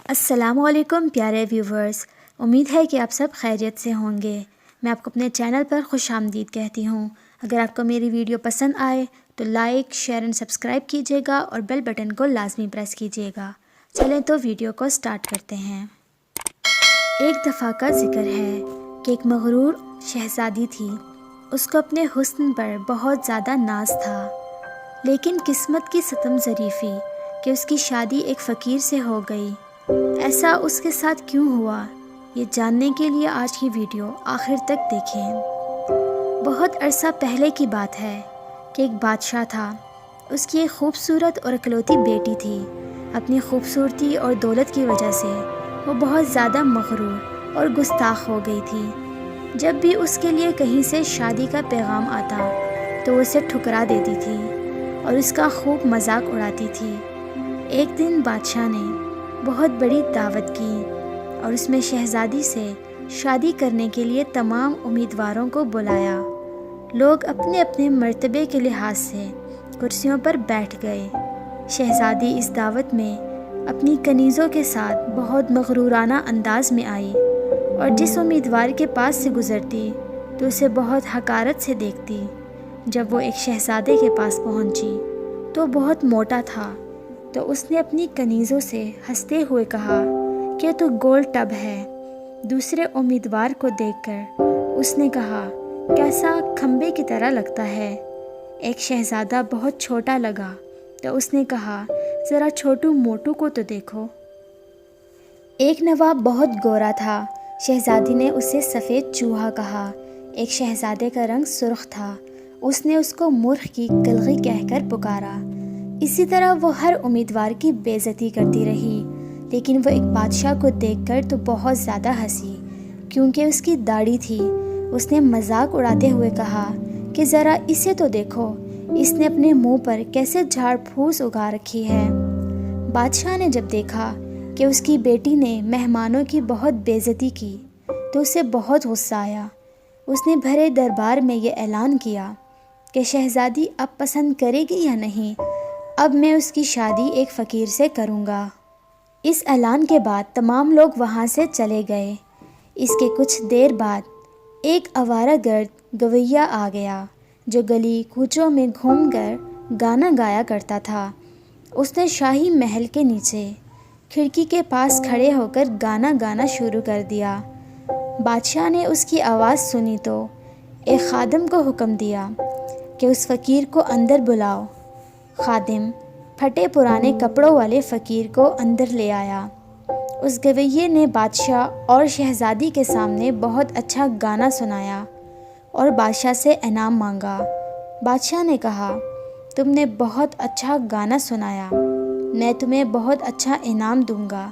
السلام علیکم پیارے ویورز، امید ہے کہ آپ سب خیریت سے ہوں گے۔ میں آپ کو اپنے چینل پر خوش آمدید کہتی ہوں۔ اگر آپ کو میری ویڈیو پسند آئے تو لائک، شیئر اینڈ سبسکرائب کیجیے گا اور بیل بٹن کو لازمی پریس کیجیے گا۔ چلیں تو ویڈیو کو سٹارٹ کرتے ہیں۔ ایک دفعہ کا ذکر ہے کہ ایک مغرور شہزادی تھی۔ اس کو اپنے حسن پر بہت زیادہ ناز تھا، لیکن قسمت کی ستم ظریفی کہ اس کی شادی ایک فقیر سے ہو گئی۔ ایسا اس کے ساتھ کیوں ہوا، یہ جاننے کے لیے آج کی ویڈیو آخر تک دیکھیں۔ بہت عرصہ پہلے کی بات ہے کہ ایک بادشاہ تھا۔ اس کی ایک خوبصورت اور اکلوتی بیٹی تھی۔ اپنی خوبصورتی اور دولت کی وجہ سے وہ بہت زیادہ مغرور اور گستاخ ہو گئی تھی۔ جب بھی اس کے لیے کہیں سے شادی کا پیغام آتا تو وہ اسے ٹھکرا دیتی تھی اور اس کا خوب مذاق اڑاتی تھی۔ ایک دن بادشاہ نے بہت بڑی دعوت کی اور اس میں شہزادی سے شادی کرنے کے لیے تمام امیدواروں کو بلایا۔ لوگ اپنے اپنے مرتبے کے لحاظ سے کرسیوں پر بیٹھ گئے۔ شہزادی اس دعوت میں اپنی کنیزوں کے ساتھ بہت مغرورانہ انداز میں آئی اور جس امیدوار کے پاس سے گزرتی تو اسے بہت حقارت سے دیکھتی۔ جب وہ ایک شہزادے کے پاس پہنچی تو بہت موٹا تھا، تو اس نے اپنی کنیزوں سے ہنستے ہوئے کہا کہ تو گول ٹب ہے۔ دوسرے امیدوار کو دیکھ کر اس نے کہا، کیسا کھمبے کی طرح لگتا ہے۔ ایک شہزادہ بہت چھوٹا لگا تو اس نے کہا، ذرا چھوٹو موٹو کو تو دیکھو۔ ایک نواب بہت گورا تھا۔ شہزادی نے اسے سفید چوہا کہا۔ ایک شہزادے کا رنگ سرخ تھا۔ اس نے اس کو مرغ کی کلغی کہہ کر پکارا۔ اسی طرح وہ ہر امیدوار کی بے عزتی کرتی رہی، لیکن وہ ایک بادشاہ کو دیکھ کر تو بہت زیادہ ہنسی، کیونکہ اس کی داڑھی تھی۔ اس نے مذاق اڑاتے ہوئے کہا کہ ذرا اسے تو دیکھو، اس نے اپنے منہ پر کیسے جھاڑ پھوس اگا رکھی ہے۔ بادشاہ نے جب دیکھا کہ اس کی بیٹی نے مہمانوں کی بہت بے عزتی کی تو اسے بہت غصہ آیا۔ اس نے بھرے دربار میں یہ اعلان کیا کہ شہزادی اب پسند کرے گی یا نہیں، اب میں اس کی شادی ایک فقیر سے کروں گا۔ اس اعلان کے بعد تمام لوگ وہاں سے چلے گئے۔ اس کے کچھ دیر بعد ایک آوارہ گرد گویا آ گیا جو گلی کوچوں میں گھوم کر گانا گایا کرتا تھا۔ اس نے شاہی محل کے نیچے کھڑکی کے پاس کھڑے ہو کر گانا گانا شروع کر دیا۔ بادشاہ نے اس کی آواز سنی تو ایک خادم کو حکم دیا کہ اس فقیر کو اندر بلاؤ۔ خادم پھٹے پرانے کپڑوں والے فقیر کو اندر لے آیا۔ اس گویے نے بادشاہ اور شہزادی کے سامنے بہت اچھا گانا سنایا اور بادشاہ سے انعام مانگا۔ بادشاہ نے کہا، تم نے بہت اچھا گانا سنایا، میں تمہیں بہت اچھا انعام دوں گا۔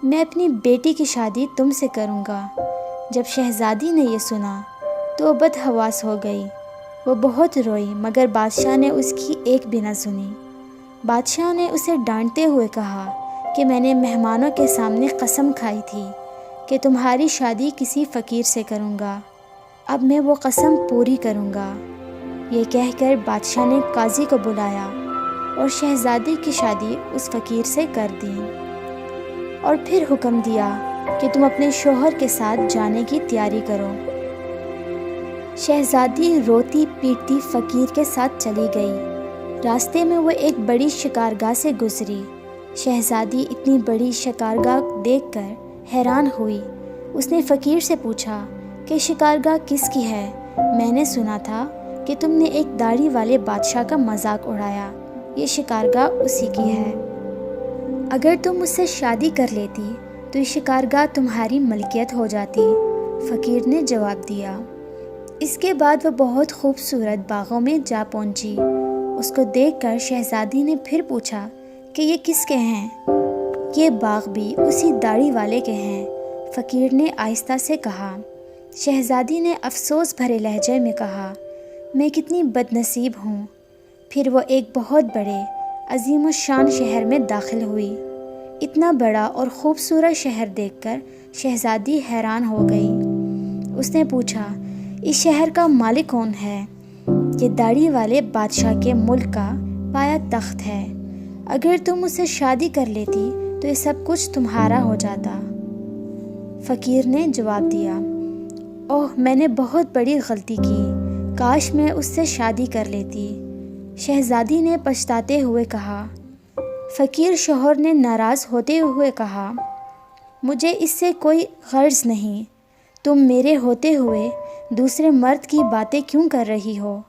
میں اپنی بیٹی کی شادی تم سے کروں گا۔ جب شہزادی نے یہ سنا تو بدحواس ہو گئی۔ وہ بہت روئی، مگر بادشاہ نے اس کی ایک بھی نہ سنی۔ بادشاہ نے اسے ڈانٹتے ہوئے کہا کہ میں نے مہمانوں کے سامنے قسم کھائی تھی کہ تمہاری شادی کسی فقیر سے کروں گا، اب میں وہ قسم پوری کروں گا۔ یہ کہہ کر بادشاہ نے قاضی کو بلایا اور شہزادی کی شادی اس فقیر سے کر دی، اور پھر حکم دیا کہ تم اپنے شوہر کے ساتھ جانے کی تیاری کرو۔ شہزادی روتی پیٹتی فقیر کے ساتھ چلی گئی۔ راستے میں وہ ایک بڑی شکارگاہ سے گزری۔ شہزادی اتنی بڑی شکارگاہ دیکھ کر حیران ہوئی۔ اس نے فقیر سے پوچھا کہ شکارگاہ کس کی ہے؟ میں نے سنا تھا کہ تم نے ایک داڑھی والے بادشاہ کا مذاق اڑایا، یہ شکارگاہ اسی کی ہے۔ اگر تم اس سے شادی کر لیتی تو یہ شکارگاہ تمہاری ملکیت ہو جاتی، فقیر نے جواب دیا۔ اس کے بعد وہ بہت خوبصورت باغوں میں جا پہنچی۔ اس کو دیکھ کر شہزادی نے پھر پوچھا کہ یہ کس کے ہیں؟ یہ باغ بھی اسی داڑھی والے کے ہیں، فقیر نے آہستہ سے کہا۔ شہزادی نے افسوس بھرے لہجے میں کہا، میں کتنی بد نصیب ہوں۔ پھر وہ ایک بہت بڑے عظیم الشان شہر میں داخل ہوئی۔ اتنا بڑا اور خوبصورت شہر دیکھ کر شہزادی حیران ہو گئی۔ اس نے پوچھا، اس شہر کا مالک کون ہے؟ یہ داڑھی والے بادشاہ کے ملک کا پایا تخت ہے۔ اگر تم اسے شادی کر لیتی تو یہ سب کچھ تمہارا ہو جاتا۔ فقیر نے جواب دیا، اوہ میں نے بہت بڑی غلطی کی، کاش میں اس سے شادی کر لیتی۔ شہزادی نے پچھتاتے ہوئے کہا۔ فقیر شوہر نے ناراض ہوتے ہوئے کہا، مجھے اس سے کوئی غرض نہیں، تم میرے ہوتے ہوئے دوسرے مرد کی باتیں کیوں کر رہی ہو؟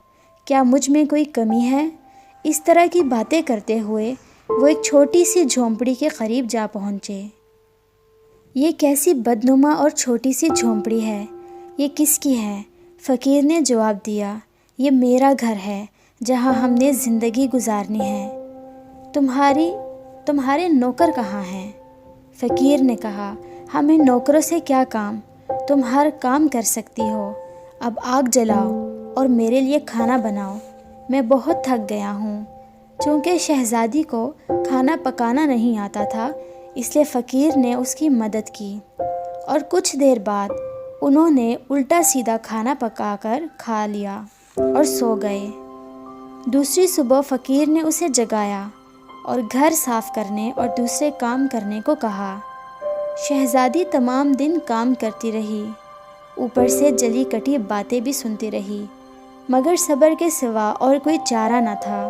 کیا مجھ میں کوئی کمی ہے؟ اس طرح کی باتیں کرتے ہوئے وہ ایک چھوٹی سی جھونپڑی کے قریب جا پہنچے۔ یہ کیسی بدنما اور چھوٹی سی جھونپڑی ہے، یہ کس کی ہے؟ فقیر نے جواب دیا، یہ میرا گھر ہے جہاں ہم نے زندگی گزارنی ہے۔ تمہارے نوکر کہاں ہیں؟ فقیر نے کہا، ہمیں نوکروں سے کیا کام، تم ہر کام کر سکتی ہو۔ اب آگ جلاؤ اور میرے لیے کھانا بناؤ، میں بہت تھک گیا ہوں۔ چونکہ شہزادی کو کھانا پکانا نہیں آتا تھا، اس لیے فقیر نے اس کی مدد کی، اور کچھ دیر بعد انہوں نے الٹا سیدھا کھانا پکا کر کھا لیا اور سو گئے۔ دوسری صبح فقیر نے اسے جگایا اور گھر صاف کرنے اور دوسرے کام کرنے کو کہا۔ شہزادی تمام دن کام کرتی رہی، اوپر سے جلی کٹی باتیں بھی سنتی رہی، مگر صبر کے سوا اور کوئی چارہ نہ تھا۔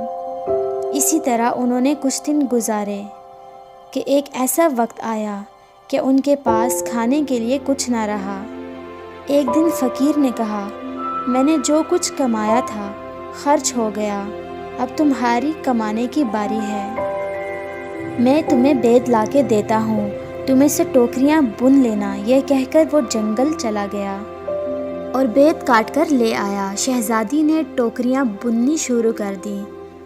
اسی طرح انہوں نے کچھ دن گزارے کہ ایک ایسا وقت آیا کہ ان کے پاس کھانے کے لیے کچھ نہ رہا۔ ایک دن فقیر نے کہا، میں نے جو کچھ کمایا تھا خرچ ہو گیا، اب تمہاری کمانے کی باری ہے۔ میں تمہیں بید لا کے دیتا ہوں، تم اس سے ٹوکریاں بن لینا۔ یہ کہہ کر وہ جنگل چلا گیا اور بید کاٹ کر لے آیا۔ شہزادی نے ٹوکریاں بننی شروع کر دیں۔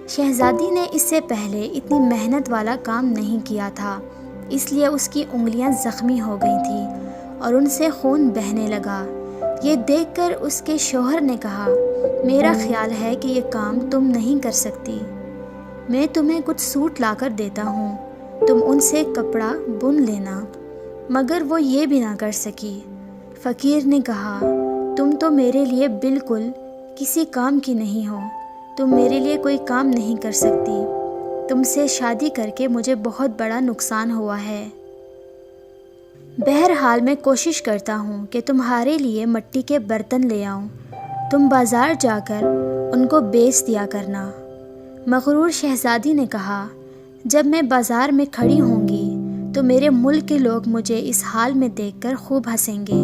شہزادی نے اس سے پہلے اتنی محنت والا کام نہیں کیا تھا، اس لیے اس کی انگلیاں زخمی ہو گئی تھیں اور ان سے خون بہنے لگا۔ یہ دیکھ کر اس کے شوہر نے کہا، میرا خیال ہے کہ یہ کام تم نہیں کر سکتی، میں تمہیں کچھ سوٹ لا کر دیتا ہوں، تم ان سے کپڑا بن لینا۔ مگر وہ یہ بھی نہ کر سکی۔ فقیر نے کہا، تم تو میرے لیے بالکل کسی کام کی نہیں ہو، تم میرے لیے کوئی کام نہیں کر سکتی، تم سے شادی کر کے مجھے بہت بڑا نقصان ہوا ہے۔ بہرحال میں کوشش کرتا ہوں کہ تمہارے لیے مٹی کے برتن لے آؤں، تم بازار جا کر ان کو بیچ دیا کرنا۔ مغرور شہزادی نے کہا، جب میں بازار میں کھڑی ہوں گی تو میرے ملک کے لوگ مجھے اس حال میں دیکھ کر خوب ہنسیں گے۔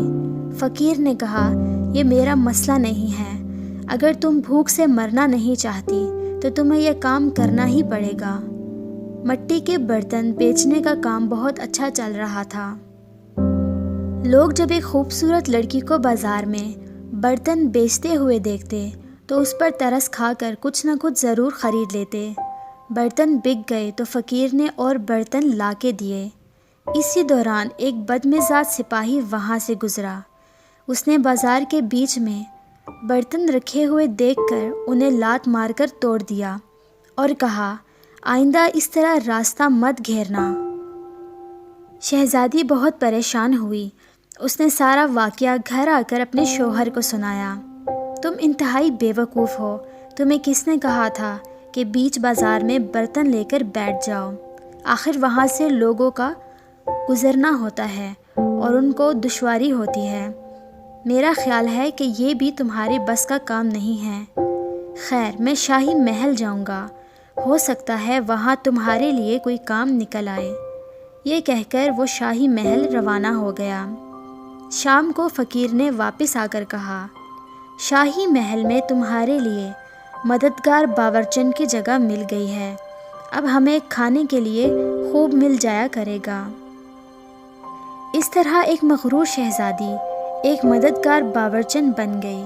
فقیر نے کہا، یہ میرا مسئلہ نہیں ہے، اگر تم بھوک سے مرنا نہیں چاہتی تو تمہیں یہ کام کرنا ہی پڑے گا۔ مٹی کے برتن بیچنے کا کام بہت اچھا چل رہا تھا۔ لوگ جب ایک خوبصورت لڑکی کو بازار میں برتن بیچتے ہوئے دیکھتے تو اس پر ترس کھا کر کچھ نہ کچھ ضرور خرید لیتے۔ برتن بک گئے تو فقیر نے اور برتن لا کے دیے۔ اسی دوران ایک بدمزاج سپاہی وہاں سے گزرا۔ اس نے بازار کے بیچ میں برتن رکھے ہوئے دیکھ کر انہیں لات مار کر توڑ دیا اور کہا، آئندہ اس طرح راستہ مت گھیرنا۔ شہزادی بہت پریشان ہوئی۔ اس نے سارا واقعہ گھر آ کر اپنے شوہر کو سنایا۔ تم انتہائی بے وقوف ہو، تمہیں کس نے کہا تھا کہ بیچ بازار میں برتن لے کر بیٹھ جاؤ؟ آخر وہاں سے لوگوں کا گزرنا ہوتا ہے اور ان کو دشواری ہوتی ہے۔ میرا خیال ہے کہ یہ بھی تمہارے بس کا کام نہیں ہے۔ خیر، میں شاہی محل جاؤں گا، ہو سکتا ہے وہاں تمہارے لیے کوئی کام نکل آئے۔ یہ کہہ کر وہ شاہی محل روانہ ہو گیا۔ شام کو فقیر نے واپس آ کر کہا، شاہی محل میں تمہارے لیے مددگار باورچن کی جگہ مل گئی ہے، اب ہمیں کھانے کے لیے خوب مل جایا کرے گا۔ اس طرح ایک مغرور شہزادی ایک مددگار باورچن بن گئی۔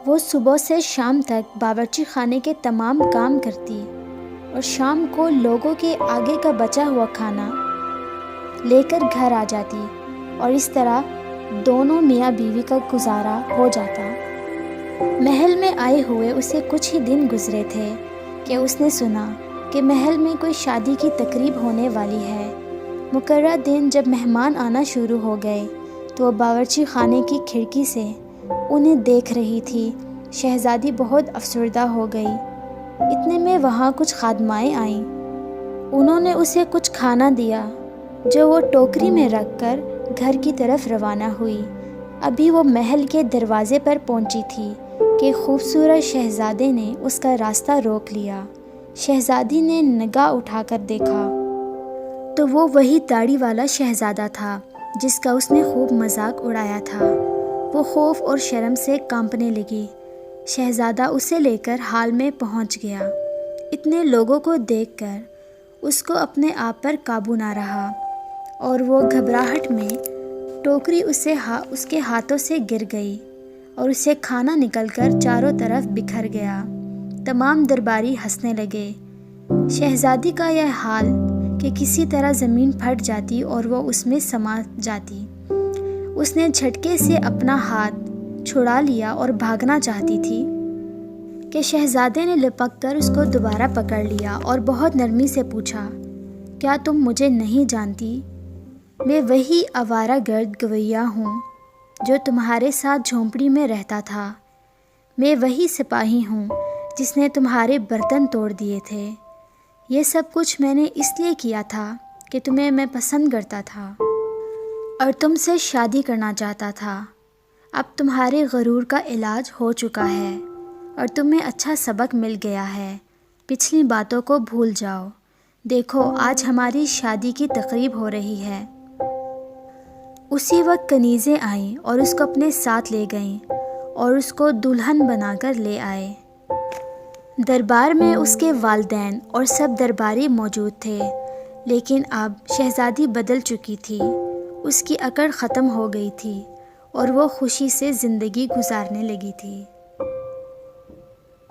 وہ صبح سے شام تک باورچی خانے کے تمام کام کرتی اور شام کو لوگوں کے آگے کا بچا ہوا کھانا لے کر گھر آ جاتی، اور اس طرح دونوں میاں بیوی کا گزارا ہو جاتا۔ محل میں آئے ہوئے اسے کچھ ہی دن گزرے تھے کہ اس نے سنا کہ محل میں کوئی شادی کی تقریب ہونے والی ہے۔ مقررہ دن جب مہمان آنا شروع ہو گئے تو وہ باورچی خانے کی کھڑکی سے انہیں دیکھ رہی تھی۔ شہزادی بہت افسردہ ہو گئی۔ اتنے میں وہاں کچھ خادمائیں آئیں انہوں نے اسے کچھ کھانا دیا جو وہ ٹوکری میں رکھ کر گھر کی طرف روانہ ہوئی۔ ابھی وہ محل کے دروازے پر پہنچی تھی کہ خوبصورت شہزادے نے اس کا راستہ روک لیا۔ شہزادی نے نگاہ اٹھا کر دیکھا تو وہ وہی داڑھی والا شہزادہ تھا جس کا اس نے خوب مذاق اڑایا تھا۔ وہ خوف اور شرم سے کانپنے لگی۔ شہزادہ اسے لے کر ہال میں پہنچ گیا۔ اتنے لوگوں کو دیکھ کر اس کو اپنے آپ پر قابو نہ رہا اور وہ گھبراہٹ میں ٹوکری اس کے ہاتھوں سے گر گئی اور اسے کھانا نکل کر چاروں طرف بکھر گیا۔ تمام درباری ہنسنے لگے۔ شہزادی کا یہ حال کہ کسی طرح زمین پھٹ جاتی اور وہ اس میں سما جاتی۔ اس نے جھٹکے سے اپنا ہاتھ چھڑا لیا اور بھاگنا چاہتی تھی کہ شہزادے نے لپک کر اس کو دوبارہ پکڑ لیا اور بہت نرمی سے پوچھا، کیا تم مجھے نہیں جانتی؟ میں وہی آوارہ گرد گویا ہوں جو تمہارے ساتھ جھونپڑی میں رہتا تھا۔ میں وہی سپاہی ہوں جس نے تمہارے برتن توڑ دیے تھے۔ یہ سب کچھ میں نے اس لیے کیا تھا کہ تمہیں میں پسند کرتا تھا اور تم سے شادی کرنا چاہتا تھا۔ اب تمہارے غرور کا علاج ہو چکا ہے اور تمہیں اچھا سبق مل گیا ہے۔ پچھلی باتوں کو بھول جاؤ۔ دیکھو آج ہماری شادی کی تقریب ہو رہی ہے۔ اسی وقت کنیزیں آئیں اور اس کو اپنے ساتھ لے گئیں اور اس کو دلہن بنا کر لے آئے۔ دربار میں اس کے والدین اور سب درباری موجود تھے، لیکن اب شہزادی بدل چکی تھی۔ اس کی اکڑ ختم ہو گئی تھی اور وہ خوشی سے زندگی گزارنے لگی تھی۔